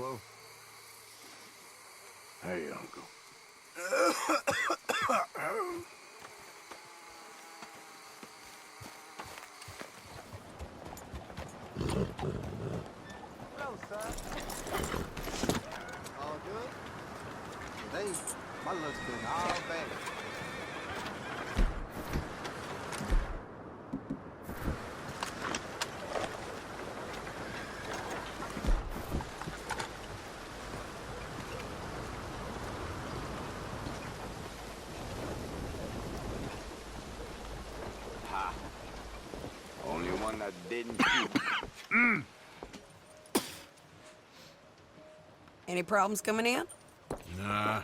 Hello. Hey, Uncle. Hello, sir. All good? Today, my luck's been all bad. Ha. Only one that didn't shoot. Any problems coming in? Nah.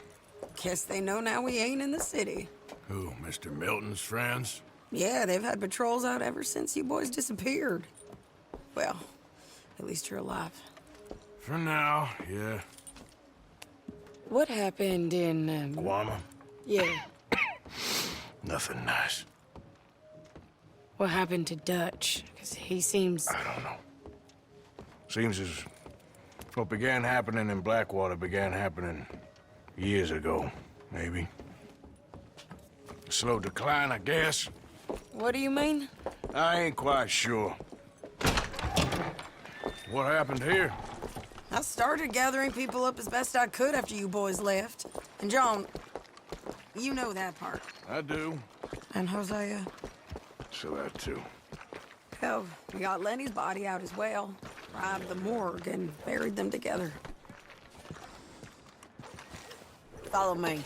Guess they know now we ain't in the city. Who, Mr. Milton's friends? Yeah, they've had patrols out ever since you boys disappeared. Well, at least you're alive. For now, yeah. What happened in, Guama? Yeah. Nothing nice. What happened to Dutch? Because he seems... I don't know. Seems as what began happening in Blackwater began happening years ago, maybe. Slow decline, I guess. What do you mean? I ain't quite sure. What happened here? I started gathering people up as best I could after you boys left. And John, you know that part. I do. And Hosea? So that too. Hell, we got Lenny's body out as well. Robbed the morgue and buried them together. Follow me.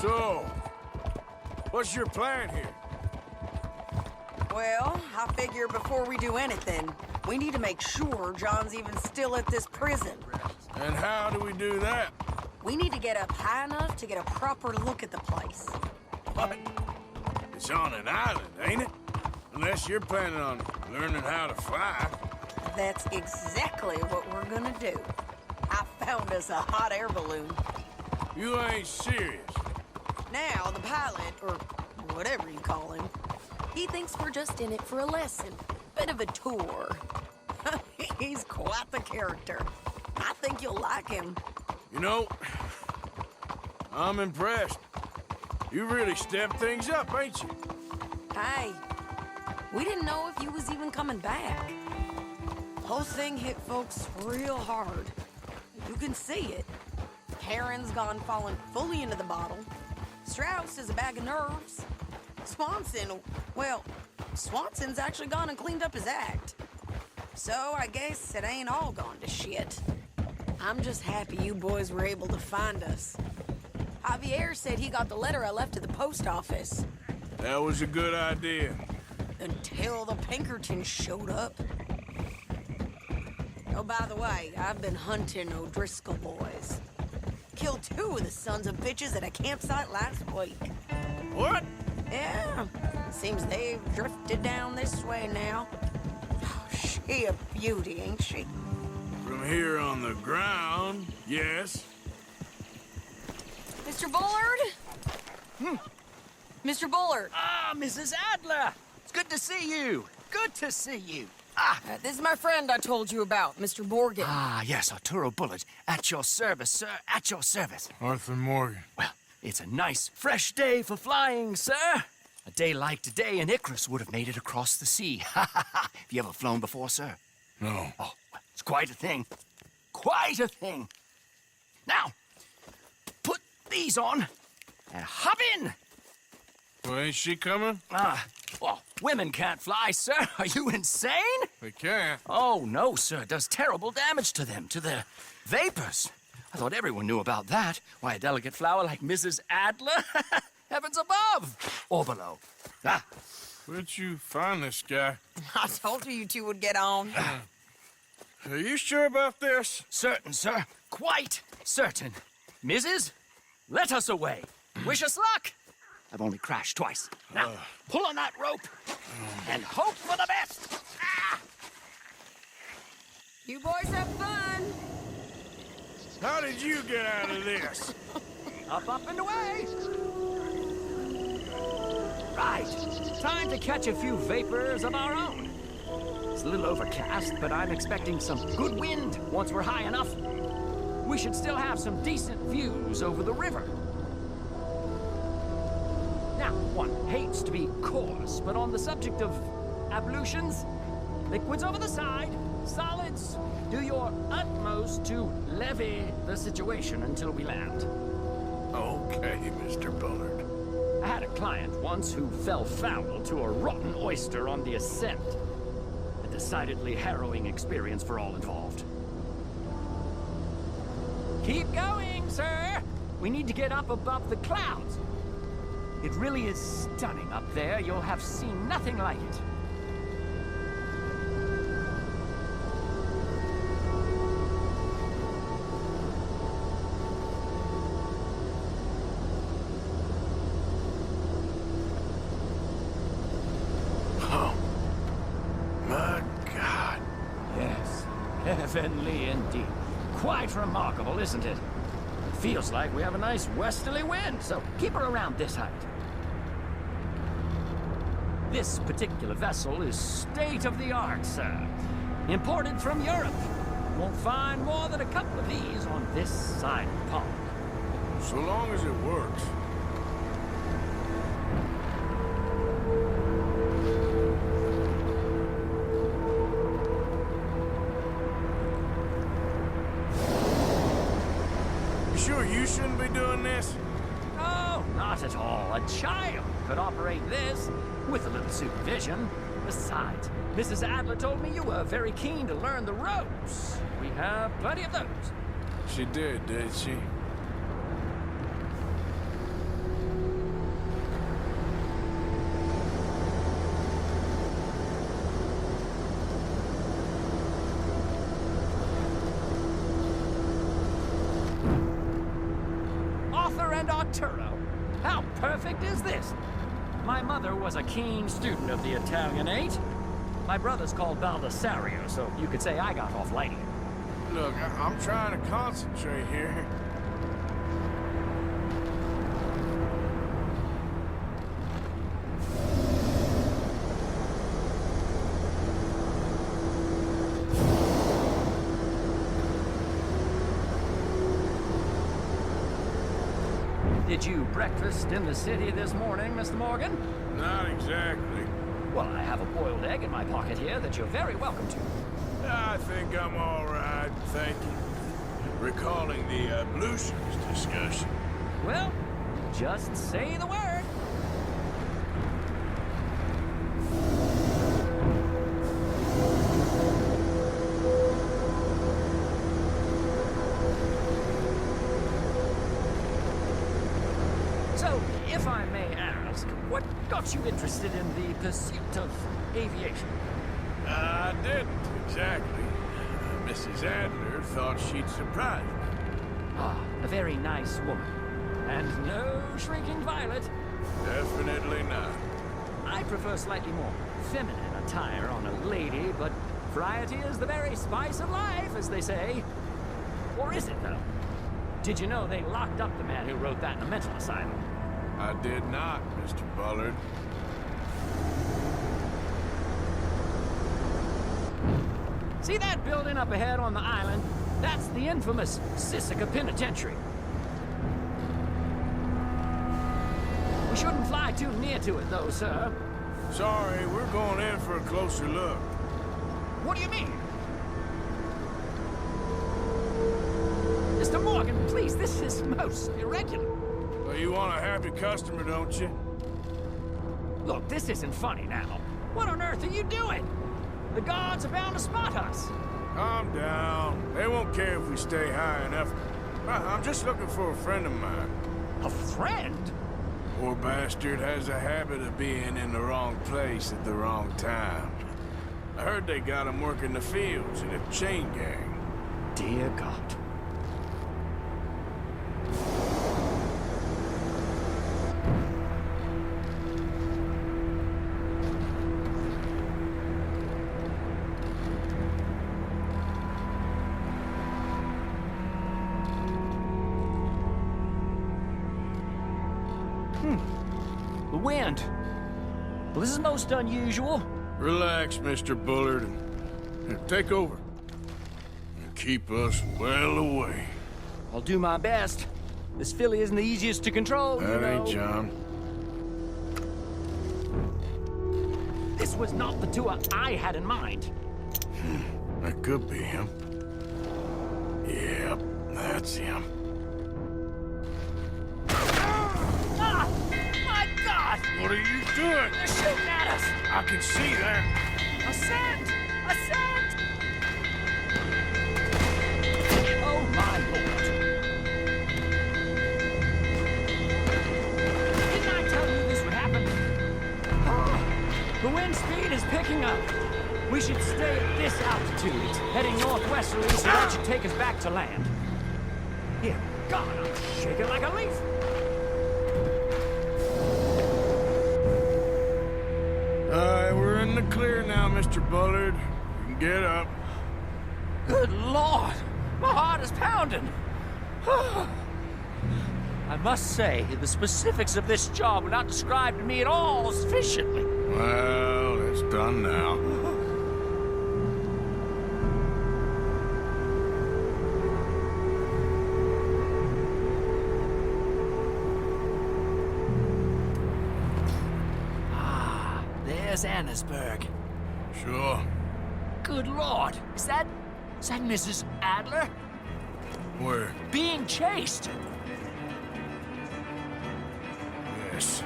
So, what's your plan here? Well, I figure before we do anything, we need to make sure John's even still at this prison. And how do we do that? We need to get up high enough to get a proper look at the place. What? It's on an island, ain't it? Unless you're planning on learning how to fly. That's exactly what we're gonna do. I found us a hot air balloon. You ain't serious. Now, the pilot, or whatever you call him, he thinks we're just in it for a lesson. Bit of a tour. He's quite the character. I think you'll like him. You know, I'm impressed. You really stepped things up, ain't you? Hey, we didn't know if you was even coming back. Whole thing hit folks real hard. You can see it. Karen's gone falling fully into the bottle. Strauss is a bag of nerves. Swanson, well, Swanson's actually gone and cleaned up his act. So I guess it ain't all gone to shit. I'm just happy you boys were able to find us. Javier said he got the letter I left at the post office. That was a good idea. Until the Pinkertons showed up. Oh, by the way, I've been hunting O'Driscoll boys. Killed 2 of the sons of bitches at a campsite last week. What? Yeah, seems they've drifted down this way now. Oh, she a beauty, ain't she? From here on the ground, yes. Mr. Bullard? Mr. Bullard. Ah, Mrs. Adler! It's good to see you. Good to see you. This is my friend I told you about, Mr. Morgan. Ah, yes, Arturo Bullard. At your service, sir. At your service. Arthur Morgan. Well, it's a nice, fresh day for flying, sir. A day like today, an Icarus would have made it across the sea. Ha ha ha! Have you ever flown before, sir? No. Oh, well, it's quite a thing. Quite a thing. Now, put these on and hop in. Well, ain't she coming? Well, women can't fly, sir. Are you insane? They can't. Oh, no, sir. It does terrible damage to them, to their vapors. I thought everyone knew about that. Why, a delicate flower like Mrs. Adler? Heavens above or below. Ah, Where'd you find this guy? I told you two would get on. Are you sure about this? certain, sir. Quite certain. Mrs., let us away. Wish us luck. I've only crashed twice. Now, pull on that rope and hope for the best. Ah! You boys have fun. How did you get out of this? Up, and away. Right. Time to catch a few vapors of our own. It's a little overcast, but I'm expecting some good wind once we're high enough. We should still have some decent views over the river. Now, one hates to be coarse, but on the subject of ablutions, liquids over the side, solids, do your utmost to levy the situation until we land. Okay, Mr. Bullard. I had a client once who fell foul to a rotten oyster on the ascent. A decidedly harrowing experience for all involved. Keep going, sir! We need to get up above the clouds. It really is stunning up there. You'll have seen nothing like it. Oh, my God. Yes, heavenly indeed. Quite remarkable, isn't it? Feels like we have a nice westerly wind, so keep her around this height. This particular vessel is state-of-the-art, sir. Imported from Europe. Won't find more than a couple of these on this side of the pond. So long as it works. You sure you shouldn't be doing this? Oh, not at all. A child could operate this with a little supervision. Besides, Mrs. Adler told me you were very keen to learn the ropes. We have plenty of those. She did she? Arthur and Arturo. How perfect is this? My mother was a keen student of the Italianate. My brother's called Baldessario, so you could say I got off lightly. Look, I'm trying to concentrate here. Did you breakfast in the city this morning, Mr. Morgan? Not exactly. Well, I have a boiled egg in my pocket here that you're very welcome to. I think I'm all right, thank you. Recalling the ablutions discussion. Well, just say the word. So, if I may ask, what got you interested in the pursuit of aviation? I didn't, exactly. Mrs. Adler thought she'd surprise me. Ah, a very nice woman. And no shrinking violet. Definitely not. I prefer slightly more feminine attire on a lady, but variety is the very spice of life, as they say. Or is it, though? Did you know they locked up the man who wrote that in a mental asylum? I did not, Mr. Bullard. See that building up ahead on the island? That's the infamous Sisika Penitentiary. We shouldn't fly too near to it, though, sir. Sorry, we're going in for a closer look. What do you mean? Mr. Morgan, please, this is most irregular. Well, you want a happy customer, don't you? Look, this isn't funny now. What on earth are you doing? The guards are bound to spot us. Calm down. They won't care if we stay high enough. I'm just looking for a friend of mine. A friend? Poor bastard has a habit of being in the wrong place at the wrong time. I heard they got him working the fields in a chain gang. Dear God. The wind. Well, this is most unusual. Relax, Mr. Bullard, and take over. And keep us well away. I'll do my best. This filly isn't the easiest to control, That ain't John. This was not the tour I had in mind. That could be him. Yep, that's him. Ah! My God! What are you doing? They're shooting at us! I can see that. Ascend! Ascend! Oh, my Lord. Didn't I tell you this would happen? Ah, the wind speed is picking up. We should stay at this altitude. It's heading northwesterly, so that should take us back to land. Here, God, I'm shaking like a leaf. We're in the clear now, Mr. Bullard. You can get up. Good Lord! My heart is pounding! I must say, the specifics of this job were not described to me at all sufficiently. Well, it's done now. There's Annesburg. Sure. Good Lord! Is that Mrs. Adler? Where? Being chased! Yes.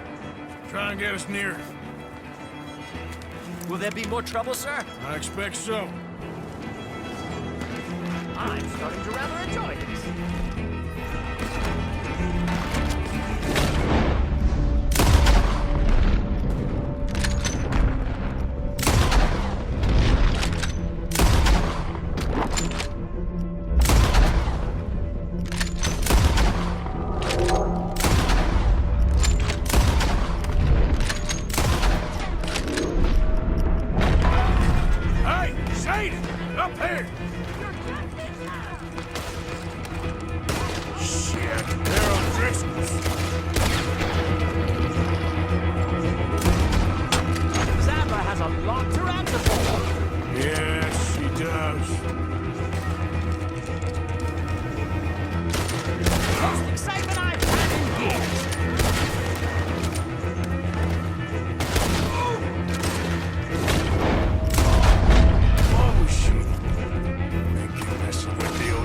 Try and get us near. Will there be more trouble, sir? I expect so. I'm starting to rather enjoy this. Up here! Shit, they're on Driscoll's. Zappa has a lot to answer for. Yes, she does. Most excitement I've had in years.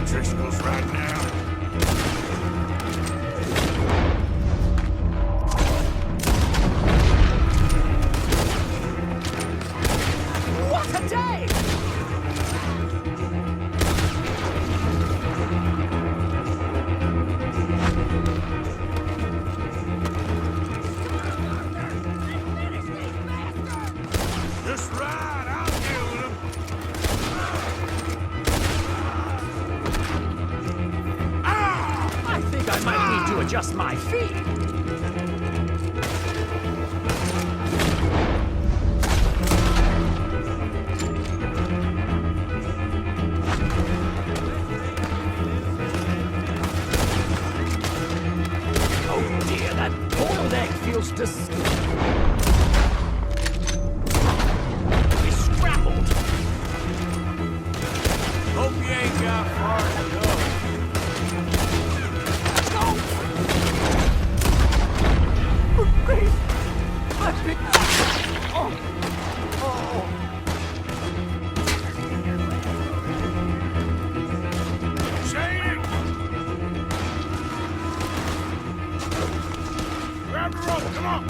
Driscoll's right now. What a day! Just ride, I'll deal with him. I think I might need to adjust my feet. Oh dear, that boiled egg feels scrambled. Hope you ain't got far to go. Grab the rope, come on!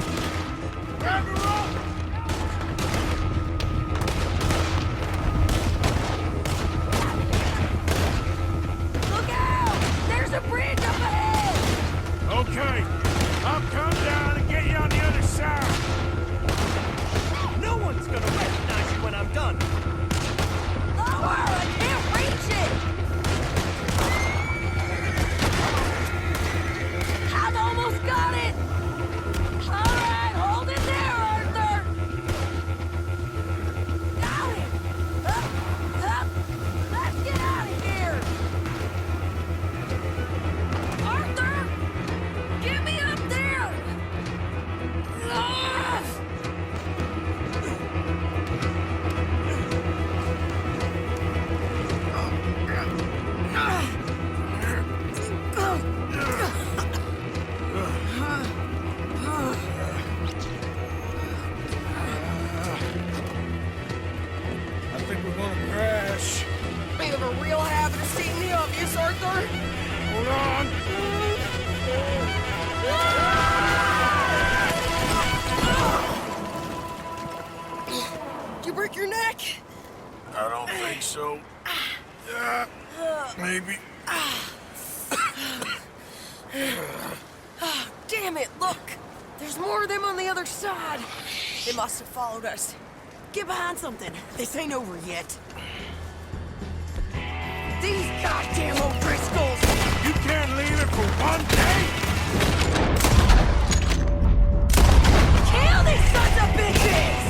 break your neck? I don't think so. Maybe. Damn it, look! There's more of them on the other side. They must have followed us. Get behind something. This ain't over yet. These goddamn O'Driscolls! You can't leave it for one day? Kill these sons of bitches!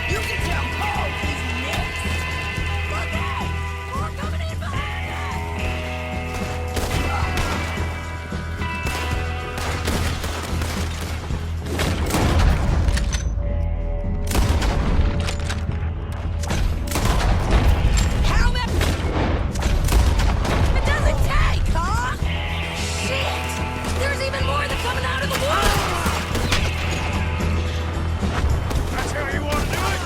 You can tell Paul he's next. Look out! More coming in behind us! How many? It doesn't take, huh? Shit! There's even more that coming out of the woods! That's how you want to do it?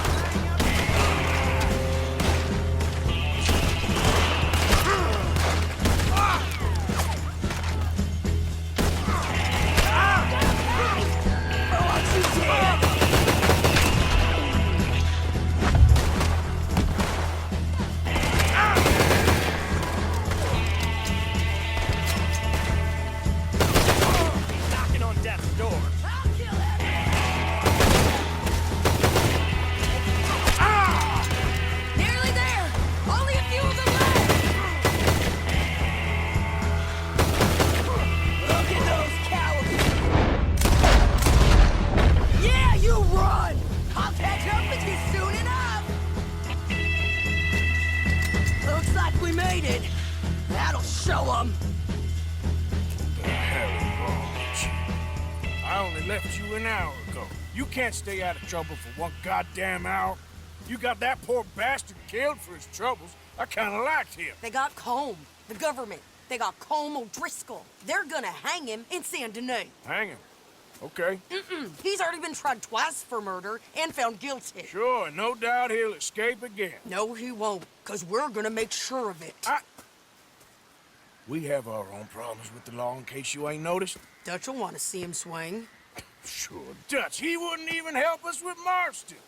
Knocking on death's door. I'll kill him! Nearly there! Only a few of them left! Look at those cowards! Yeah, you run! I'll catch up with you soon enough! Looks like we made it. That'll show them! The hell is wrong with you? I only left you an hour ago. You can't stay out of trouble for one goddamn hour. You got that poor bastard killed for his troubles. I kinda liked him. They got Combe, the government. They got Combe O'Driscoll. They're gonna hang him in Saint Denis. Hang him. Okay. He's already been tried twice for murder and found guilty. Sure, no doubt he'll escape again. No, he won't, because we're gonna make sure of it. We have our own problems with the law in case you ain't noticed. Dutch will want to see him swing. Sure, Dutch, he wouldn't even help us with Marston.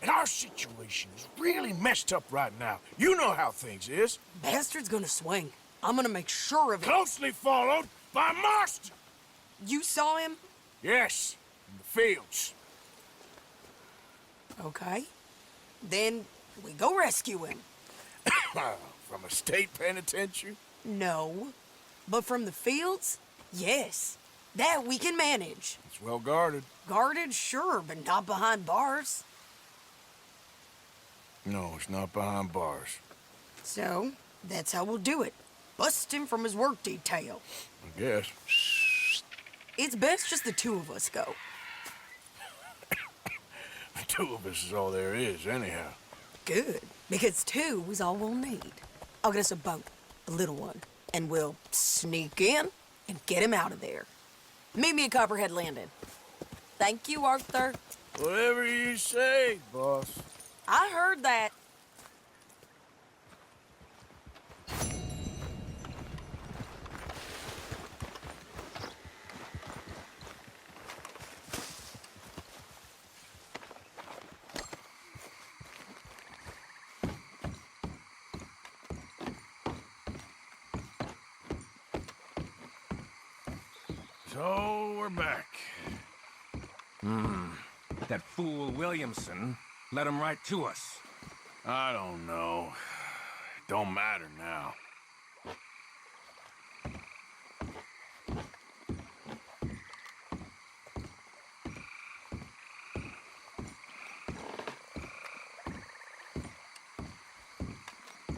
And our situation is really messed up right now. You know how things is. Bastard's gonna swing. I'm gonna make sure of it. Closely followed by Marston. You saw him? Yes, in the fields. Okay. Then we go rescue him. From a state penitentiary? No. But from the fields? Yes. That we can manage. It's well guarded. Guarded, sure, but not behind bars. No, it's not behind bars. So, that's how we'll do it. Bust him from his work detail. I guess. It's best just the two of us go. The two of us is all there is, anyhow. Good, because two is all we'll need. I'll get us a boat, a little one, and we'll sneak in and get him out of there. Meet me at Copperhead Landing. Thank you, Arthur. Whatever you say, boss. I heard that. So, we're back. That fool Williamson led him right to us. I don't know. Don't matter now.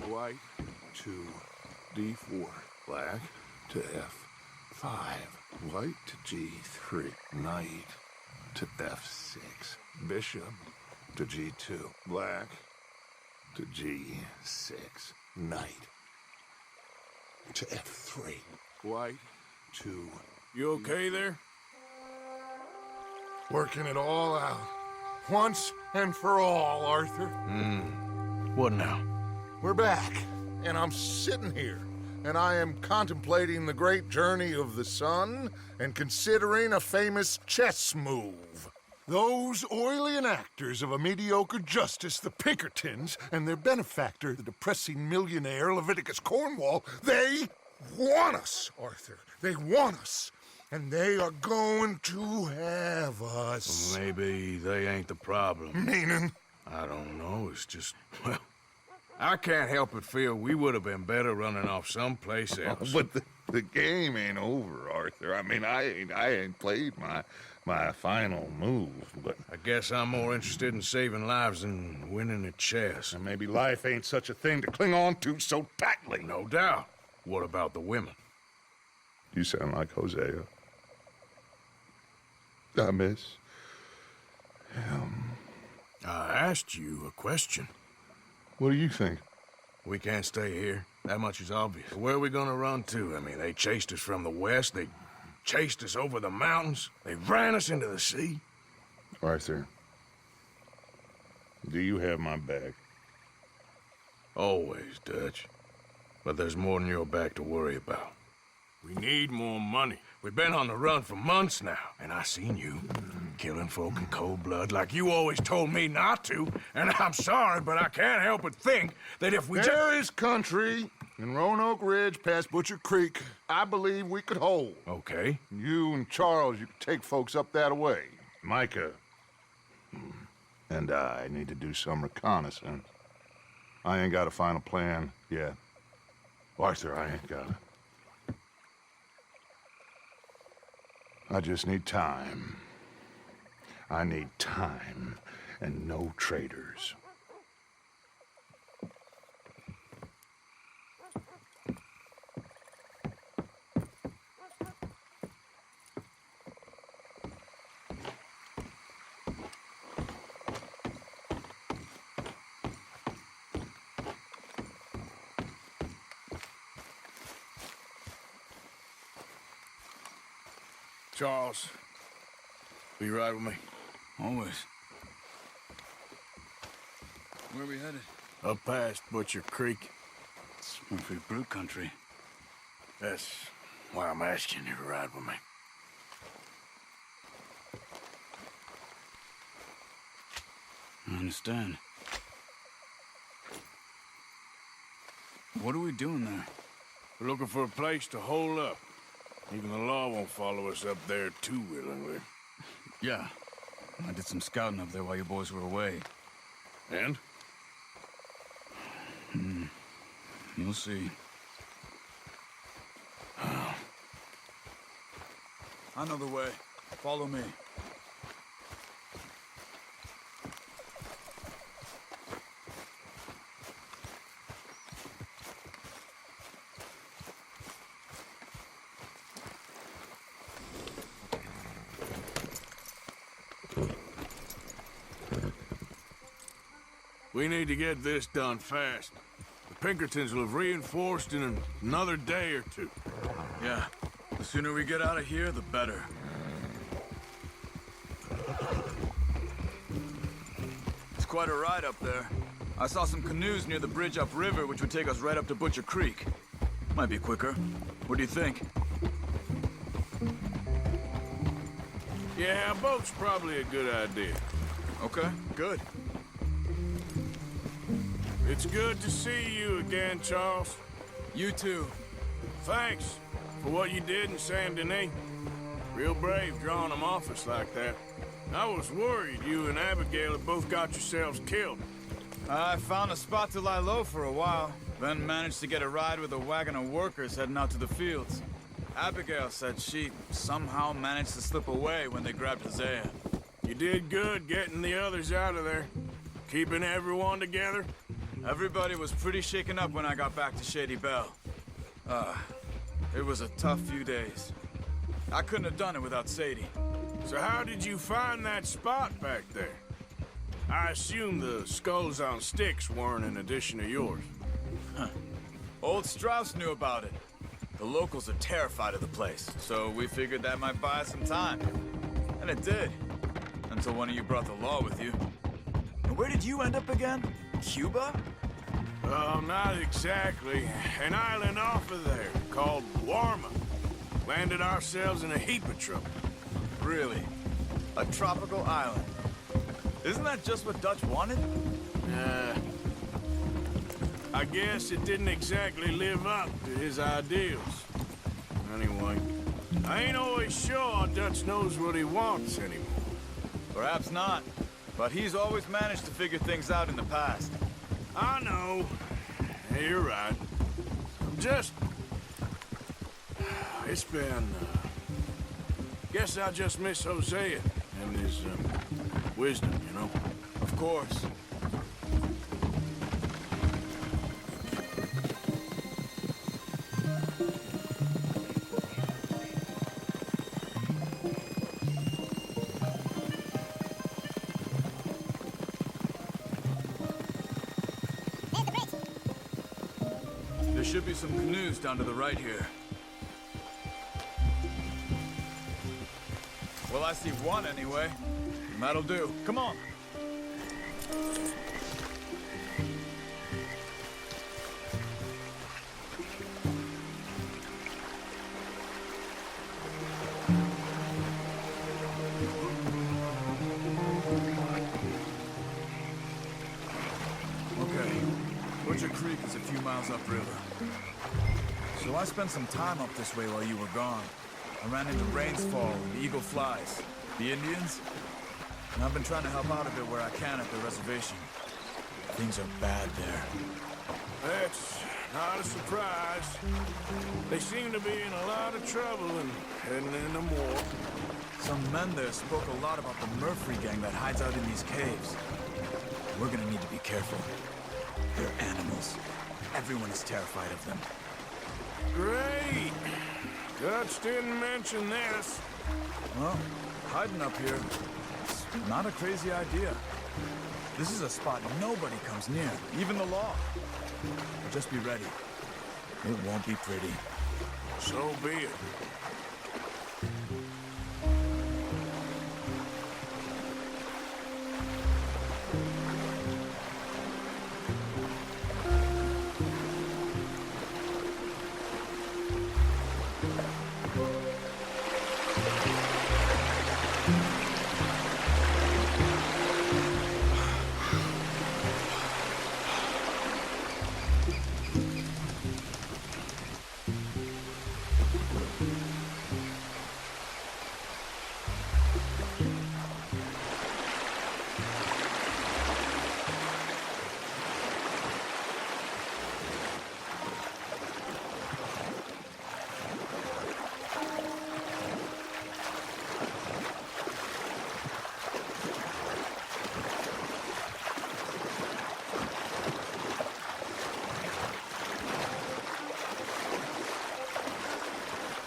White to D4. Black to F5. White to G3. Knight to F6. Bishop to G2. Black to G6. Knight to F3. White to... You okay there? Working it all out. Once and for all, Arthur. What now? We're back. and I'm sitting here, and I am contemplating the great journey of the sun and considering a famous chess move. Those oily enactors of a mediocre justice, the Pinkertons, and their benefactor, the depressing millionaire Leviticus Cornwall, they want us, Arthur. They want us. And they are going to have us. Maybe they ain't the problem. Meaning? I don't know, it's just, well, I can't help but feel we would have been better running off someplace else. But the game ain't over, Arthur. I mean, I ain't played my final move, but... I guess I'm more interested in saving lives than winning at chess. And maybe life ain't such a thing to cling on to so tightly. No doubt. What about the women? You sound like Hosea. I miss him. I asked you a question. What do you think? We can't stay here. That much is obvious. Where are we gonna run to? I mean, they chased us from the west. They chased us over the mountains. They ran us into the sea. Arthur, do you have my back? Always, Dutch. But there's more than your back to worry about. We need more money. We've been on the run for months now, and I seen you killing folk in cold blood like you always told me not to. And I'm sorry, but I can't help but think that if we There is country in Roanoke Ridge past Butcher Creek I believe we could hold. Okay. You and Charles, you could take folks up that way. Micah and I need to do some reconnaissance. I ain't got a final plan yet. Arthur, I ain't got it. I just need time. I need time and no traitors. Charles, will you ride with me? Always. Where are we headed? Up past Butcher Creek. It's Murphy Brute country. That's why I'm asking you to ride with me. I understand. What are we doing there? We're looking for a place to hole up. Even the law won't follow us up there too willingly. Yeah. I did some scouting up there while you boys were away. And? You'll see. I know the way. Follow me. We need to get this done fast. The Pinkertons will have reinforced in another day or two. Yeah. The sooner we get out of here, the better. It's quite a ride up there. I saw some canoes near the bridge upriver, which would take us right up to Butcher Creek. Might be quicker. What do you think? Yeah, a boat's probably a good idea. Okay, good. It's good to see you again, Charles. You too. Thanks for what you did in Saint Denis. Real brave drawing them off us like that. I was worried you and Abigail had both got yourselves killed. I found a spot to lie low for a while, then managed to get a ride with a wagon of workers heading out to the fields. Abigail said she somehow managed to slip away when they grabbed Hosea. You did good getting the others out of there. Keeping everyone together. Everybody was pretty shaken up when I got back to Shady Belle. It was a tough few days. I couldn't have done it without Sadie. So how did you find that spot back there? I assume the skulls on sticks weren't an addition of yours. Old Strauss knew about it. The locals are terrified of the place, so we figured that might buy us some time. And it did. Until one of you brought the law with you. And where did you end up again? Cuba? Well, not exactly. An island off of there called Warma. Landed ourselves in a heap of trouble. Really? A tropical island? Isn't that just what Dutch wanted? I guess it didn't exactly live up to his ideals. Anyway, I ain't always sure Dutch knows what he wants anymore. Perhaps not. But he's always managed to figure things out in the past. I know. Yeah, you're right. Just... It's been... Guess I just miss Hosea and his wisdom, you know? Of course. There should be some canoes down to the right here. Well, I see one anyway. That'll do. Come on. Okay. Butcher Creek is a few miles upriver. So I spent some time up this way while you were gone. I ran into Rainsfall and Eagle Flies. The Indians? And I've been trying to help out a bit where I can at the reservation. Things are bad there. That's not a surprise. They seem to be in a lot of trouble and heading into more. Some men there spoke a lot about the Murphy gang that hides out in these caves. We're gonna need to be careful. They're animals. Everyone is terrified of them. Great! Dutch didn't mention this. Well, hiding up here, it's not a crazy idea. This is a spot nobody comes near, even the law. Just be ready. It won't be pretty. So be it.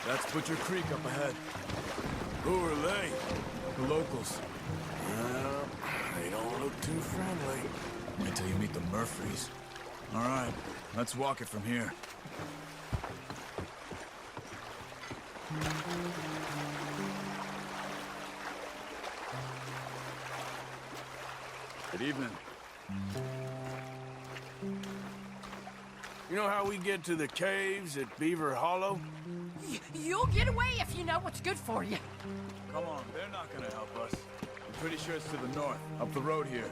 That's Butcher Creek up ahead. Who are they? The locals. Well, they don't look too friendly. Wait till you meet the Murphys. All right, let's walk it from here. Good evening. You know how we get to the caves at Beaver Hollow? You'll get away if you know what's good for you. Come on, they're not gonna help us. I'm pretty sure it's to the north, up the road here.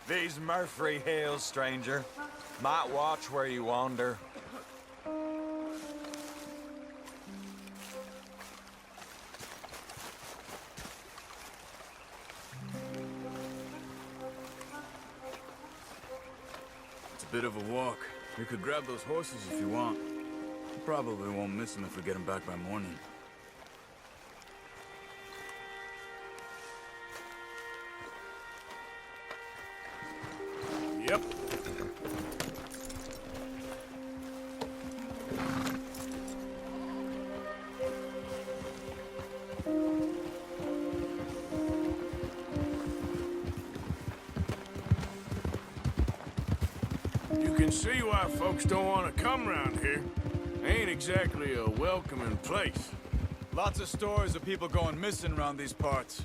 These Murphy Hills, stranger. Might watch where you wander. It's a bit of a walk. You could grab those horses if you want. You probably won't miss them if we get them back by morning. Yep. You can see why folks don't want to come around here. Ain't exactly a welcoming place. Lots of stories of people going missing around these parts.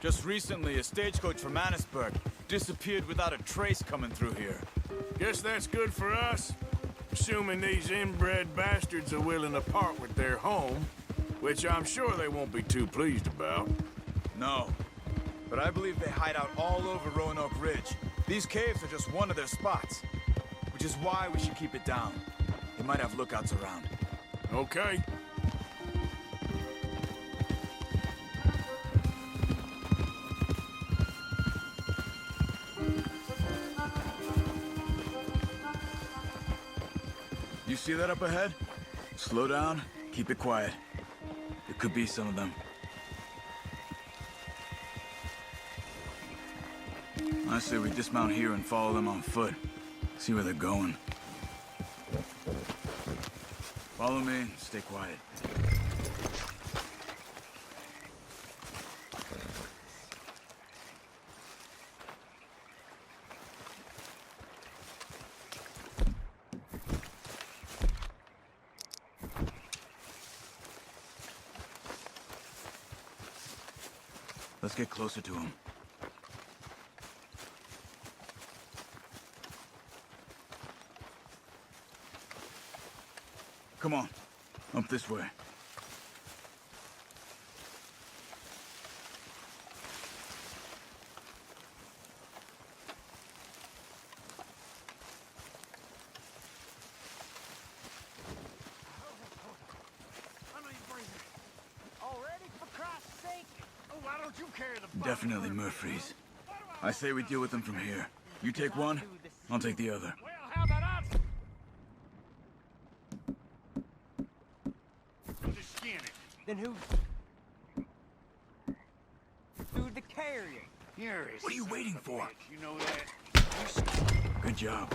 Just recently, a stagecoach from Annisburg disappeared without a trace coming through here. Guess that's good for us. Assuming these inbred bastards are willing to part with their home, which I'm sure they won't be too pleased about. No. But I believe they hide out all over Roanoke Ridge. These caves are just one of their spots. Which is why we should keep it down. They might have lookouts around. Okay. You see that up ahead? Slow down, keep it quiet. It could be some of them. I say we dismount here and follow them on foot. See where they're going. Follow me and stay quiet. Let's get closer to him. Come on, up this way. Definitely Murphy's. I say we deal with them from here. You take one, I'll take the other. Well, how about us? Just skin it. Then who's the carrier? Here is. What are you waiting for? You know that. Good job.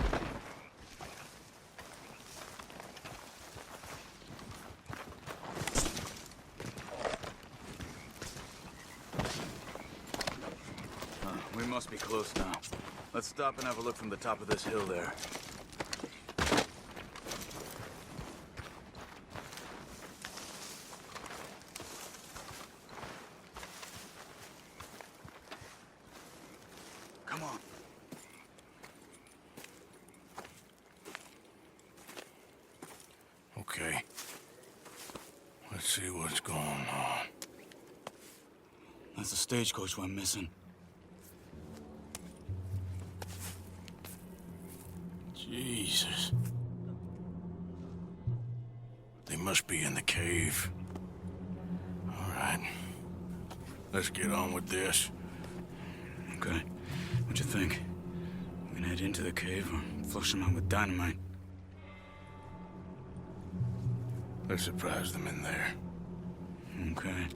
We must be close now. Let's stop and have a look from the top of this hill there. Come on. Okay. Let's see what's going on. That's the stagecoach went missing. Jesus. They must be in the cave. All right. Let's get on with this. Okay. What you think? We can head into the cave or flush them out with dynamite? Let's surprise them in there. Okay.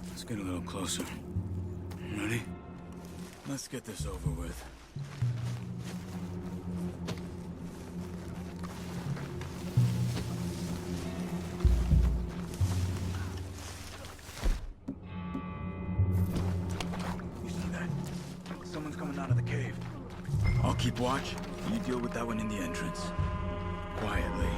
Let's get a little closer. Ready? Let's get this over with. I'll keep watch. You deal with that one in the entrance. Quietly.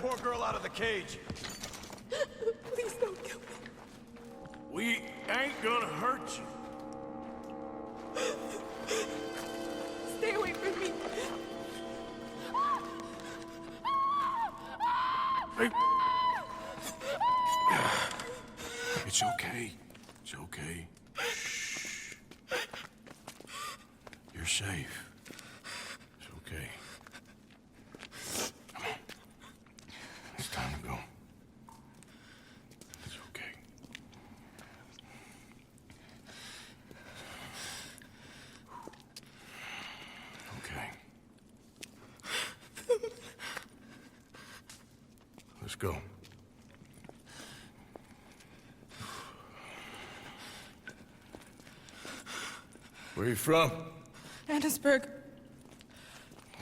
poor girl out of the cage. Please don't kill me. We ain't gonna hurt you. Stay away from me. Hey. It's okay. It's okay. Shh. You're safe. It's okay. Come on. It's time to go. It's okay. Okay. Let's go. Where are you from? Annisburg.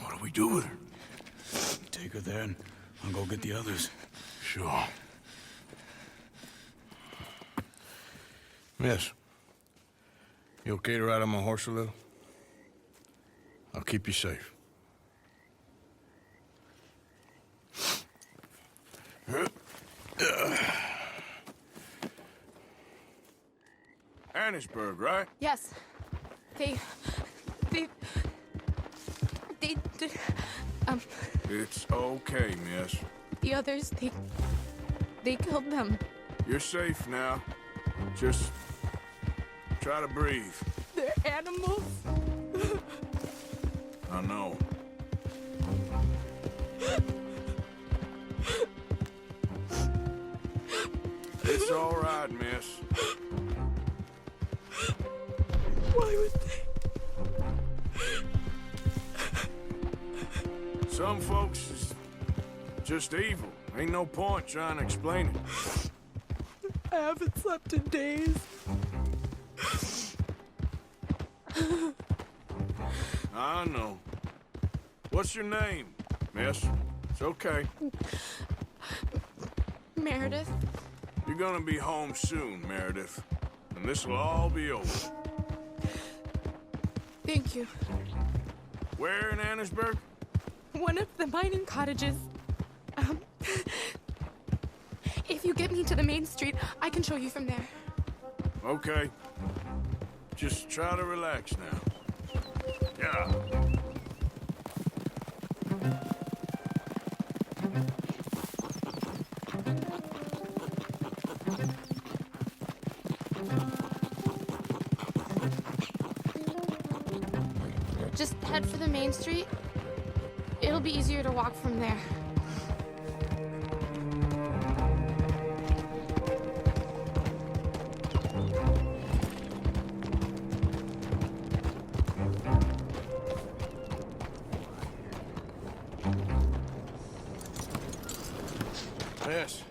What do we do with her? Take her there and I'll go get the others. Sure. Miss, you okay to ride on my horse a little? I'll keep you safe. Annisburg, right? Yes. They, It's okay, miss. the others, they killed them. You're safe now. Just try to breathe. They're animals. I know. It's all right, miss. Why would they? Some folks is just evil. Ain't no point trying to explain it. I haven't slept in days. I know. What's your name, miss? It's okay. Meredith. You're gonna be home soon, Meredith. And this will all be over. Thank you. Where in Annisburg? One of the mining cottages. If you get me to the main street, I can show you from there. Okay. Just try to relax now. Yeah. Just head for the main street. It'll be easier to walk from there. Yes.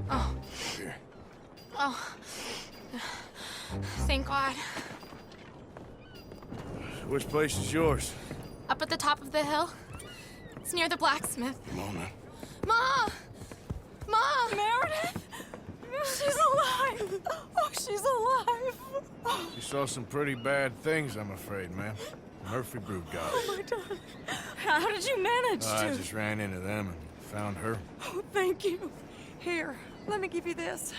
Oh. Here. Oh. Thank God. Which place is yours? Up at the top of the hill. It's near the blacksmith. Come on now. Ma! Ma! Meredith! She's alive! Oh, she's alive! You saw some pretty bad things, I'm afraid, ma'am. Murphy Brood got Oh, my darling. How did you manage to? I just ran into them and found her. Oh, thank you. Here, let me give you this.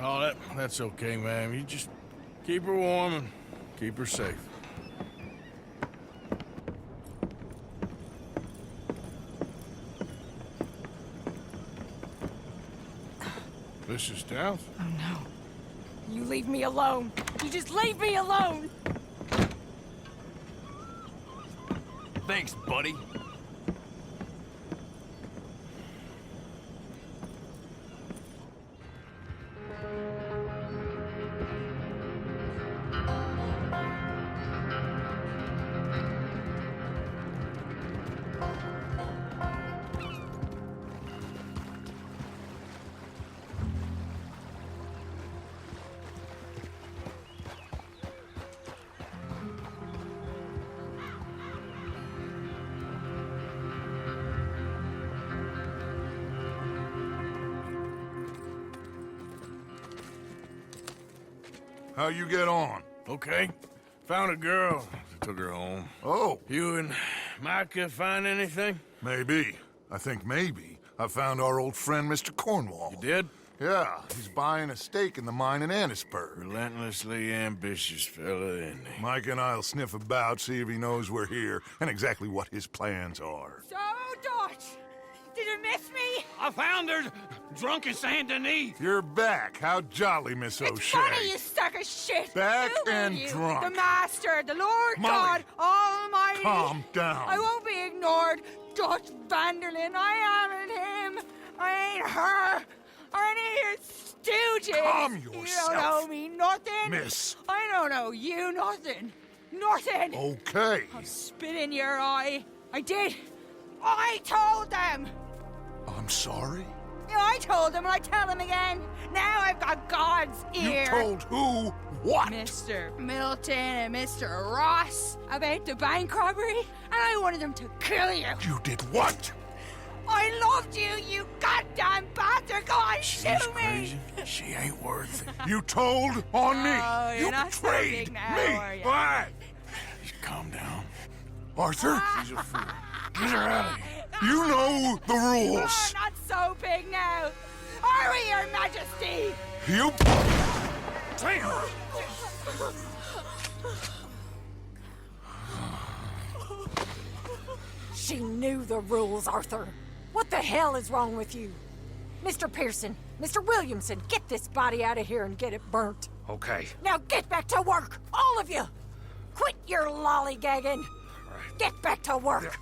Oh, that's okay, ma'am. You just keep her warm and keep her safe. Mrs. Downs? Oh, no. You leave me alone. You just leave me alone. Thanks, buddy. How you get on? Okay. Found a girl. Took her home. Oh. You and Micah find anything? Maybe. I think maybe. I found our old friend, Mr. Cornwall. You did? Yeah, he's buying a stake in the mine in Annisburg. Relentlessly ambitious fella, isn't he? Mike and I'll sniff about, see if he knows we're here, and exactly what his plans are. So, Dutch, did you miss me? I found her drunk in Saint Denis. You're back. How jolly, Miss It's O'Shea. funny, you sack of shit. Back Who are and you? drunk. The Master, the Lord Molly. God Almighty. Calm down. I won't be ignored, Dutch Vanderlyn. I am him. I ain't her. Or any of your stooges. Calm You yourself. don't owe me nothing. Miss. I don't owe you nothing. Nothing. Okay. I'll spit in your eye. I did. I told them. I'm sorry? Yeah, I told them and I tell them again. Now I've got God's ear. You told who what? Mr. Milton and Mr. Ross about the bank robbery, and I wanted them to kill you. You did what? I loved you, you goddamn bastard! Go on, shoot me! She ain't worth it. You told on me. Oh, you're You not so betrayed big now, me. are you? Why? Just calm down. Arthur, She's a fool. Get her out of here. you know the Oh, rules. not so big now! Are we, Your Majesty? You... Damn! She knew the rules, Arthur. What the hell is wrong with you? Mr. Pearson, Mr. Williamson, get this body out of here and get it burnt. Okay. Now get back to work, all of you! Quit your lollygagging! Get back to work!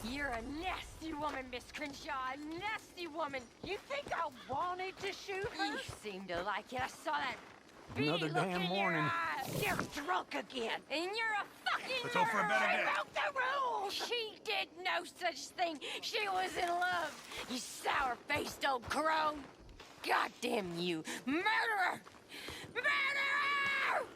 You're a nasty woman, Miss Crenshaw. A nasty woman. You think I wanted to shoot her? You seem to like it. I saw that beady Another look damn in morning. your eyes. You're drunk again. And you're a fucking Let's hope for a better nerd. day. I broke the rules. She did no such thing. She was in love. You sour-faced old crone. Goddamn you. Murderer! Murderer!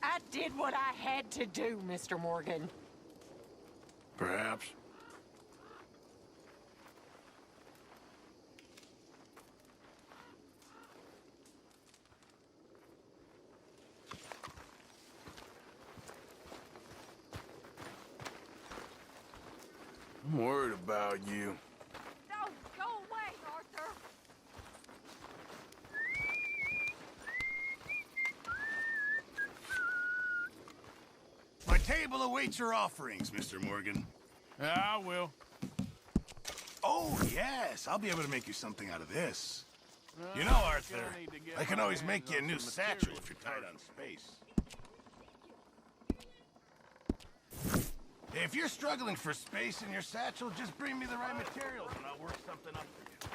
I did what I had to do, Mr. Morgan. Perhaps. I'm worried about you. No, go away, Arthur. My table awaits your offerings, Mr. Morgan. Yeah, I will. Oh, yes, I'll be able to make you something out of this. You know, Arthur, I can always make you a new satchel if you're tight on space. If you're struggling for space in your satchel, just bring me the right materials and I'll work something up for you.